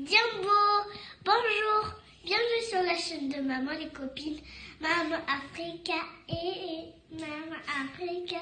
Jumbo, bonjour, bienvenue sur la chaîne de Maman les copines, Maman Africa et Maman Africa,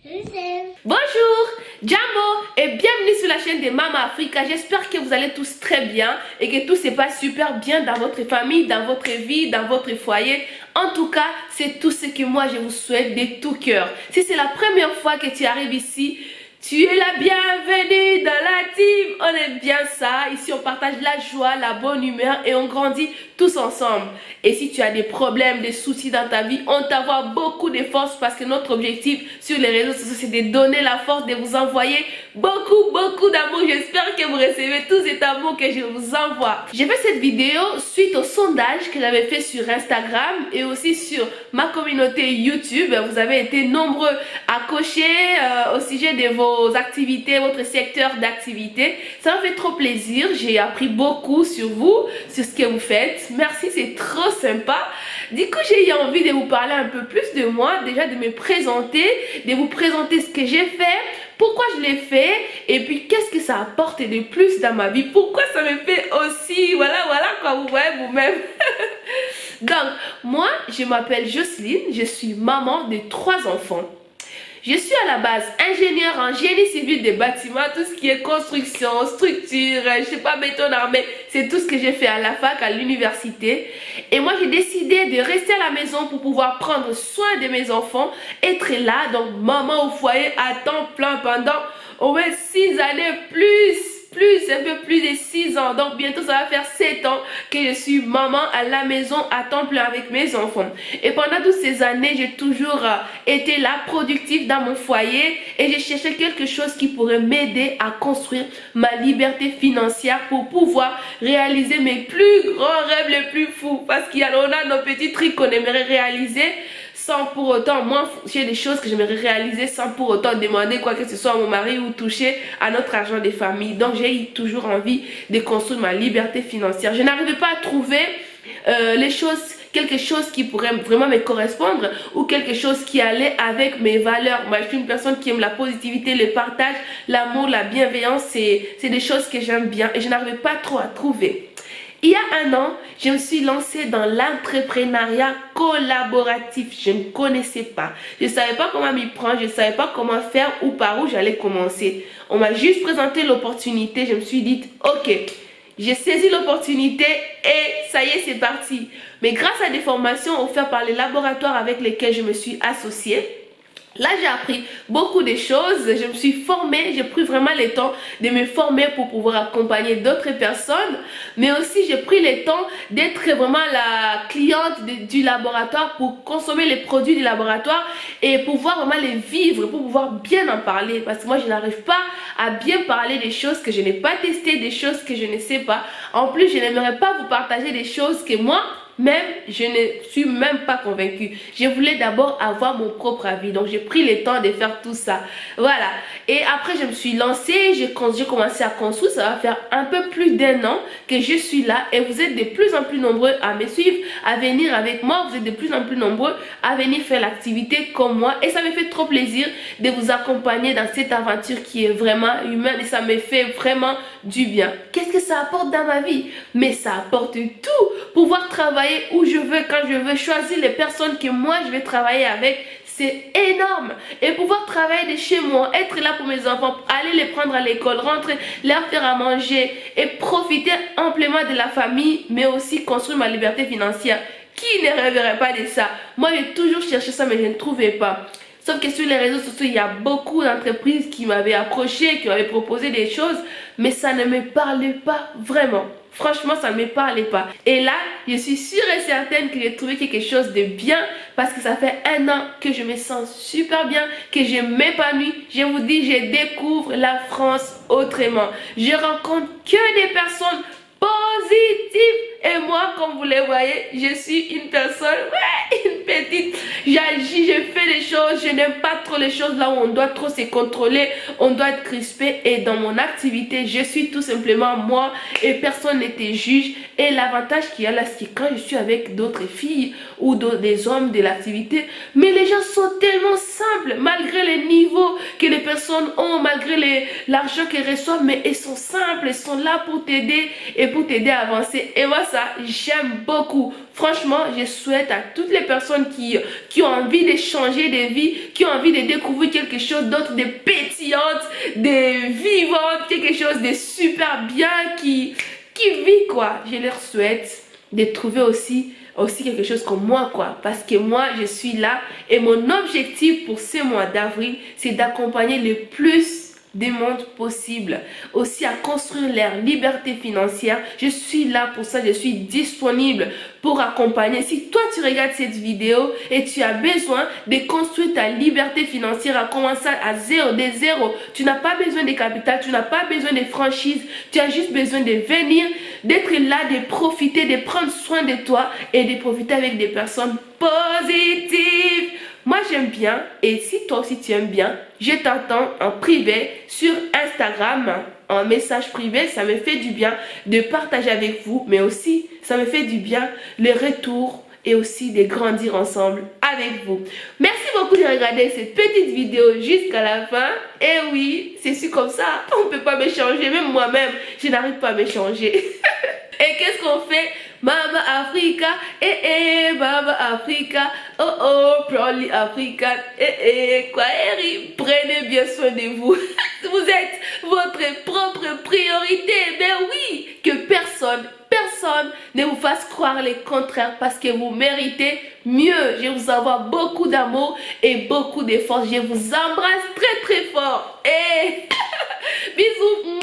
je vous aime. Bonjour, Jumbo et bienvenue sur la chaîne de Maman Africa. J'espère que vous allez tous très bien et que tout se passe super bien dans votre famille, dans votre vie, dans votre foyer. En tout cas, c'est tout ce que moi je vous souhaite de tout cœur. Si c'est la première fois que tu arrives ici, tu es la bienvenue dans la team. On aime bien ça. Ici, on partage la joie, la bonne humeur et on grandit tous ensemble. Et si tu as des problèmes, des soucis dans ta vie, on t'envoie beaucoup de force parce que notre objectif sur les réseaux sociaux, c'est de donner la force, de vous envoyer beaucoup d'amour. J'espère que vous recevez tout cet amour que je vous envoie. J'ai fait cette vidéo suite au sondage que j'avais fait sur Instagram et aussi sur ma communauté YouTube. Vous avez été nombreux à cocher au sujet de vos activités, votre secteur d'activité. Ça m'a fait trop plaisir. J'ai appris beaucoup sur vous, sur ce que vous faites. Merci, c'est trop sympa. Du coup, j'ai eu envie de vous parler un peu plus de moi, déjà de me présenter, de vous présenter ce que j'ai fait, pourquoi je l'ai fait et puis qu'est-ce que ça apporte de plus dans ma vie, pourquoi ça me fait aussi, voilà quoi, vous voyez vous-même. Donc, moi, je m'appelle Jocelyne, je suis maman de 3 enfants. Je suis à la base ingénieure en génie civil des bâtiments, tout ce qui est construction, structure, je sais pas, béton armé, c'est tout ce que j'ai fait à la fac, à l'université. Et moi, j'ai décidé de rester à la maison pour pouvoir prendre soin de mes enfants, être là, donc maman au foyer à temps plein pendant au moins 6 années un peu plus de 6 ans. Donc bientôt ça va faire 7 ans que je suis maman à la maison à temps plein avec mes enfants. Et pendant toutes ces années, j'ai toujours été là, productive dans mon foyer et j'ai cherché quelque chose qui pourrait m'aider à construire ma liberté financière pour pouvoir réaliser mes plus grands rêves les plus fous. Parce qu'il y en a nos petits trucs qu'on aimerait réaliser sans pour autant, moi j'ai des choses que j'aimerais réaliser sans pour autant demander quoi que ce soit à mon mari ou toucher à notre argent des familles. Donc j'ai eu toujours envie de construire ma liberté financière. Je n'arrivais pas à trouver quelque chose qui pourrait vraiment me correspondre ou quelque chose qui allait avec mes valeurs. Moi je suis une personne qui aime la positivité, le partage, l'amour, la bienveillance, c'est des choses que j'aime bien et je n'arrivais pas trop à trouver. Il y a 1 an, je me suis lancée dans l'entrepreneuriat collaboratif. Je ne connaissais pas. Je ne savais pas comment m'y prendre. Je ne savais pas comment faire ou par où j'allais commencer. On m'a juste présenté l'opportunité. Je me suis dit, ok, j'ai saisi l'opportunité et ça y est, c'est parti. Mais grâce à des formations offertes par les laboratoires avec lesquels je me suis associée, là, j'ai appris beaucoup de choses, je me suis formée, j'ai pris vraiment le temps de me former pour pouvoir accompagner d'autres personnes, mais aussi j'ai pris le temps d'être vraiment la cliente du laboratoire pour consommer les produits du laboratoire et pouvoir vraiment les vivre, pour pouvoir bien en parler, parce que moi je n'arrive pas à bien parler des choses que je n'ai pas testées, des choses que je ne sais pas. En plus, je n'aimerais pas vous partager des choses que moi, même, je ne suis même pas convaincue. Je voulais d'abord avoir mon propre avis. Donc, j'ai pris le temps de faire tout ça. Voilà. Et après, je me suis lancée. J'ai commencé à construire. Ça va faire un peu plus d'1 an que je suis là. Et vous êtes de plus en plus nombreux à me suivre, à venir avec moi. Vous êtes de plus en plus nombreux à venir faire l'activité comme moi. Et ça me fait trop plaisir de vous accompagner dans cette aventure qui est vraiment humaine. Et ça me fait vraiment du bien. Qu'est-ce que ça apporte dans ma vie? Mais ça apporte tout. Pouvoir travailler où je veux, quand je veux, choisir les personnes que moi je vais travailler avec, c'est énorme. Et pouvoir travailler de chez moi, être là pour mes enfants, aller les prendre à l'école, rentrer, leur faire à manger et profiter amplement de la famille, mais aussi construire ma liberté financière. Qui ne rêverait pas de ça? Moi j'ai toujours cherché ça mais je ne trouvais pas. Sauf que sur les réseaux sociaux, il y a beaucoup d'entreprises qui m'avaient approché, qui m'avaient proposé des choses, mais ça ne me parlait pas vraiment. Franchement, ça ne me parlait pas. Et là, je suis sûre et certaine que j'ai trouvé quelque chose de bien parce que ça fait 1 an que je me sens super bien, que je m'épanouis. Je vous dis, je découvre la France autrement. Je rencontre que des personnes positives. Et moi, comme vous le voyez, je suis une personne, une petite. J'agis, je fais des choses. Je n'aime pas trop les choses là où on doit trop se contrôler. On doit être crispé. Et dans mon activité, je suis tout simplement moi. et personne ne te juge. Et l'avantage qu'il y a là, c'est que quand je suis avec d'autres filles ou des hommes de l'activité, mais les gens sont tellement simples, malgré les niveaux que les personnes ont, malgré l'argent qu'elles reçoivent, mais ils sont simples, ils sont là pour t'aider et pour t'aider à avancer. Et moi, ça, j'aime beaucoup. Franchement, je souhaite à toutes les personnes qui ont envie de changer de vie, qui ont envie de découvrir quelque chose d'autre, de pétillante, de vivante, quelque chose de super bien, qui vit quoi. Je leur souhaite de trouver aussi quelque chose comme moi quoi, parce que moi je suis là et mon objectif pour ce mois d'avril, c'est d'accompagner le plus des mondes possibles, aussi à construire leur liberté financière. Je suis là pour ça, je suis disponible pour accompagner. Si toi tu regardes cette vidéo et tu as besoin de construire ta liberté financière, à commencer à zéro, tu n'as pas besoin de capital, tu n'as pas besoin de franchise, tu as juste besoin de venir, d'être là, de profiter, de prendre soin de toi et de profiter avec des personnes positives. Moi j'aime bien, et si toi aussi tu aimes bien, je t'entends en privé sur Instagram, en message privé. Ça me fait du bien de partager avec vous, mais aussi ça me fait du bien les retours et aussi de grandir ensemble avec vous. Merci beaucoup de regarder cette petite vidéo jusqu'à la fin. Et oui, c'est sûr comme ça, on ne peut pas me changer, même moi-même, je n'arrive pas à me changer. Et qu'est-ce qu'on fait? Mama Africa, Mama Africa, oh oh, proudly Africa, Kwaheri, prenez bien soin de vous. Vous êtes votre propre priorité. Ben oui, que personne ne vous fasse croire le contraire, parce que vous méritez mieux. Je vous envoie beaucoup d'amour et beaucoup de force. Je vous embrasse très très fort. Et bisous.